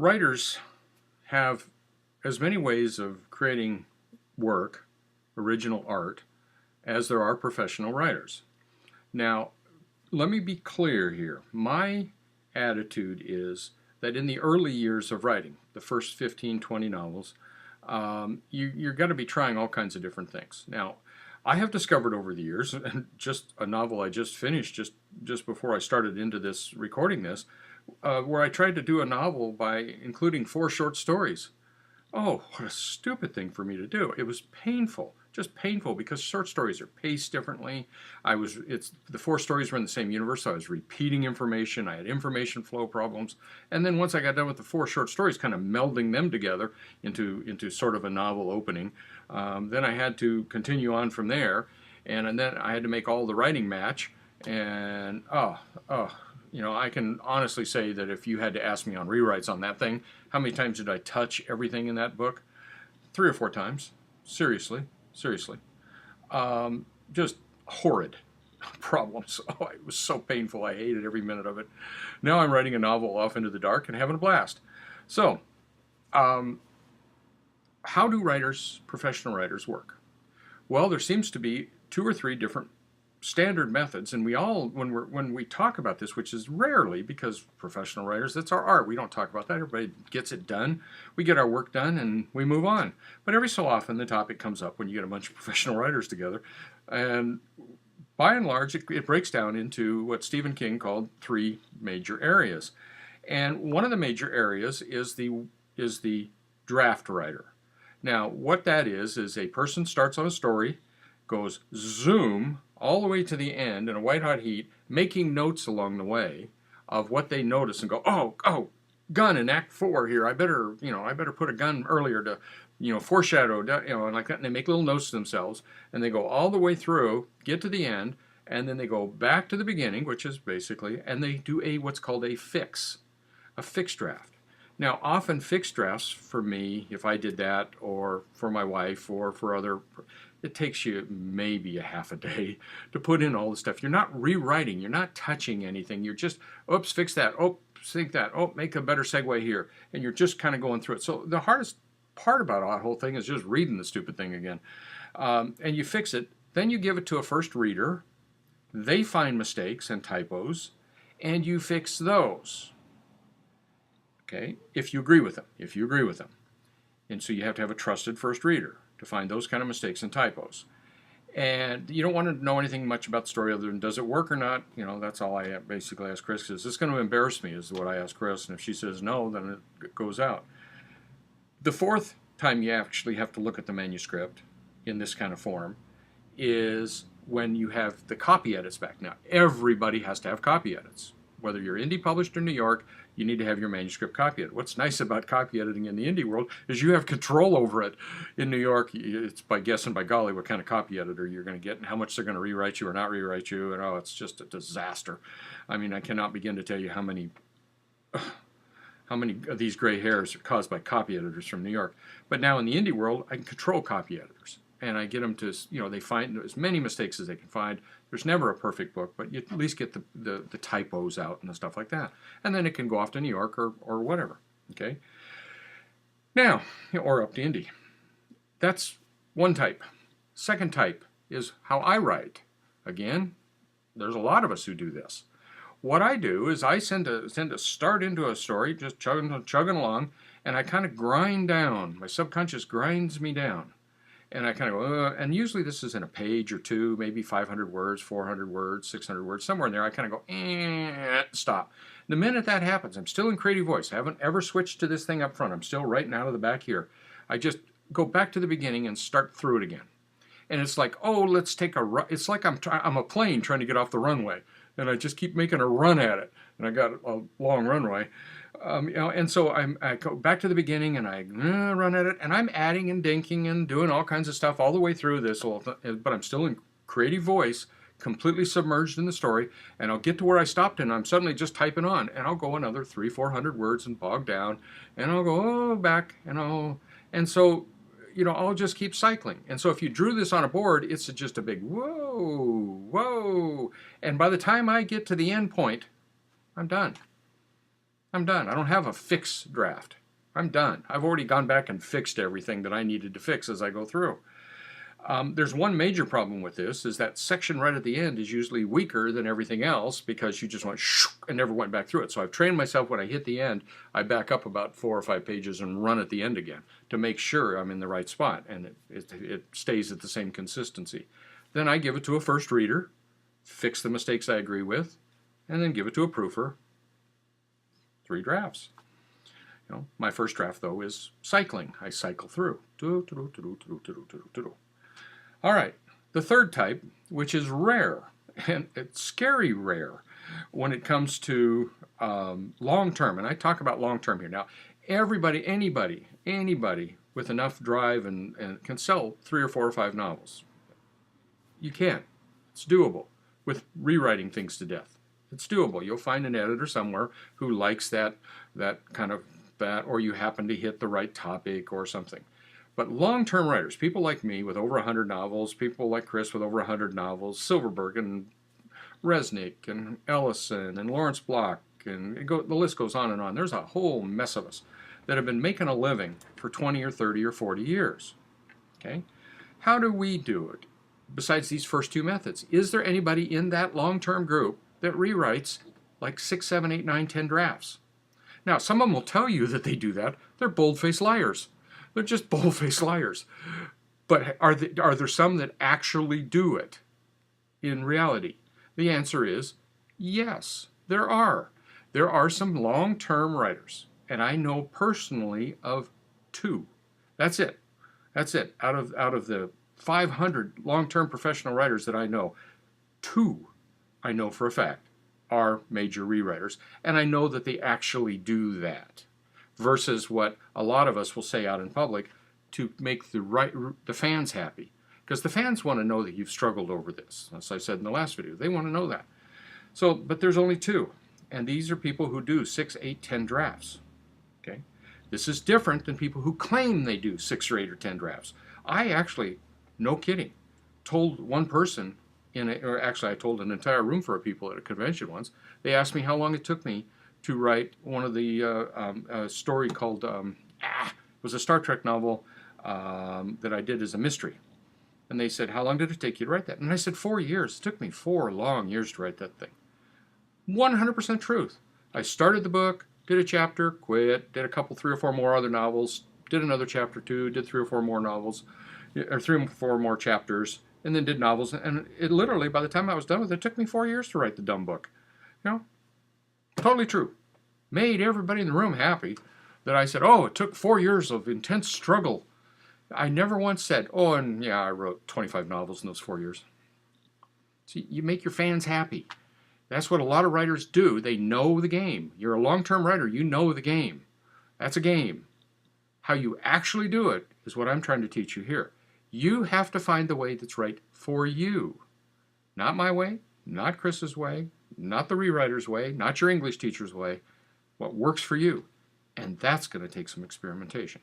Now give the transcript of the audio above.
Writers have as many ways of creating work, original art, as there are professional writers. Now, let me be clear here. My attitude is that in the early years of writing, the first 15, 20 novels, you're going to be trying all kinds of different things. Now, I have discovered over the years, and just a novel I just finished just before I started into this recording this, where I tried to do a novel by including 4 short stories. Oh, what a stupid thing for me to do. It was painful, just painful, because short stories are paced differently. The 4 stories were in the same universe, so I was repeating information. I had information flow problems. And then once I got done with the 4 short stories, kind of melding them together into sort of a novel opening, then I had to continue on from there. And then I had to make all the writing match. And I can honestly say that if you had to ask me on rewrites on that thing, how many times did I touch everything in that book? 3 or 4 times. Seriously. Just horrid problems. Oh, it was so painful. I hated every minute of it. Now I'm writing a novel off into the dark and having a blast. So, how do professional writers work? Well, there seems to be 2 or 3 different standard methods, and we all, when we talk about this, which is rarely, because professional writers, that's our art. We don't talk about that. Everybody gets it done. We get our work done and we move on. But every so often the topic comes up when you get a bunch of professional writers together, and by and large it breaks down into what Stephen King called 3 major areas. And one of the major areas is the draft writer. Now, what that is a person starts on a story, goes zoom all the way to the end in a white hot heat, making notes along the way of what they notice and go, oh, gun in Act 4 here. I better put a gun earlier to, foreshadow, and like that. And they make little notes to themselves, and they go all the way through, get to the end, and then they go back to the beginning, which is basically, and they do what's called a fixed draft. Now, often fixed drafts for me, if I did that, or for my wife, or for other, it takes you maybe a half a day to put in all the stuff. You're not rewriting. You're not touching anything. You're just, oops, fix that. Oh, sync that. Oh, make a better segue here. And you're just kind of going through it. So the hardest part about the whole thing is just reading the stupid thing again. And you fix it. Then you give it to a first reader. They find mistakes and typos, and you fix those. Okay, if you agree with them. And so you have to have a trusted first reader to find those kind of mistakes and typos. And you don't want to know anything much about the story other than does it work or not. That's all I basically ask Chris. Is this going to embarrass me, is what I ask Chris. And if she says no, then it goes out. The 4th time you actually have to look at the manuscript in this kind of form is when you have the copy edits back. Now, everybody has to have copy edits. Whether you're indie published in New York, you need to have your manuscript copy edited. What's nice about copy editing in the indie world is you have control over it. In New York, it's by guessing, by golly, what kind of copy editor you're going to get and how much they're going to rewrite you or not rewrite you. And it's just a disaster. I mean, I cannot begin to tell you how many of these gray hairs are caused by copy editors from New York. But now in the indie world, I can control copy editors. And I get them to, they find as many mistakes as they can find. There's never a perfect book, but you at least get the typos out and the stuff like that. And then it can go off to New York or whatever, okay? Now, or up to Indy. That's one type. Second type is how I write. Again, there's a lot of us who do this. What I do is I send a start into a story, just chugging along, and I kind of grind down. My subconscious grinds me down. And I kind of go, and usually this is in a page or 2, maybe 500 words, 400 words, 600 words, somewhere in there. I kind of go, stop. The minute that happens, I'm still in creative voice. I haven't ever switched to this thing up front. I'm still writing out of the back here. I just go back to the beginning and start through it again. And it's like, let's take a run. It's like I'm a plane trying to get off the runway. And I just keep making a run at it. And I got a long runway. And so I go back to the beginning and I run at it, and I'm adding and dinking and doing all kinds of stuff all the way through this, but I'm still in creative voice, completely submerged in the story, and I'll get to where I stopped and I'm suddenly just typing on, and I'll go another 300-400 words and bog down, and I'll go back, and so I'll just keep cycling. And so if you drew this on a board, it's just a big whoa, and by the time I get to the end point, I'm done. I'm done. I don't have a fixed draft. I'm done. I've already gone back and fixed everything that I needed to fix as I go through. There's one major problem with this, is that section right at the end is usually weaker than everything else because you just went and never went back through it. So I've trained myself when I hit the end, I back up about 4 or 5 pages and run at the end again to make sure I'm in the right spot and it stays at the same consistency. Then I give it to a first reader, fix the mistakes I agree with, and then give it to a proofer. 3 drafts. My first draft, though, is cycling. I cycle through. All right, the third type, which is rare, and it's scary rare when it comes to long-term, and I talk about long-term here. Now, anybody with enough drive and can sell 3 or 4 or 5 novels. You can. It's doable with rewriting things to death. It's doable. You'll find an editor somewhere who likes that kind of that, or you happen to hit the right topic or something. But long-term writers, people like me with over 100 novels, people like Chris with over 100 novels, Silverberg and Resnick and Ellison and Lawrence Block, and the list goes on and on. There's a whole mess of us that have been making a living for 20 or 30 or 40 years. Okay? How do we do it besides these first 2 methods? Is there anybody in that long-term group that rewrites like 6, 7, 8, 9, 10 drafts? Now, some of them will tell you that they do that. They're bold-faced liars. They're just bold-faced liars. But are there some that actually do it in reality? The answer is yes, there are. There are some long-term writers, and I know personally of 2. That's it. That's it. Out of the 500 long-term professional writers that I know, 2 I know for a fact are major rewriters, and I know that they actually do that, versus what a lot of us will say out in public to make the fans happy, because the fans want to know that you've struggled over this. As I said in the last video, they want to know that. So, but there's only 2, and these are people who do 6, 8, 10 drafts. Okay, this is different than people who claim they do 6 or 8 or 10 drafts. I actually, no kidding, told one person I told an entire room full of people at a convention once. They asked me how long it took me to write one of the story called, it was a Star Trek novel that I did as a mystery. And they said, how long did it take you to write that? And I said, 4 years. It took me 4 long years to write that thing. 100% truth. I started the book, did a chapter, quit, did a couple, 3 or 4 more other novels, did another chapter 2, did 3 or 4 more novels, or 3 or 4 more chapters, and then did novels. And it literally, by the time I was done with it, it took me 4 years to write the dumb book. Totally true. Made everybody in the room happy that I said, oh, it took 4 years of intense struggle. I never once said, oh, and yeah, I wrote 25 novels in those 4 years. See, you make your fans happy. That's what a lot of writers do. They know the game. You're a long-term writer. You know the game. That's a game. How you actually do it is what I'm trying to teach you here. You have to find the way that's right for you. Not my way, not Chris's way, not the rewriter's way, not your English teacher's way. What works for you. And that's going to take some experimentation.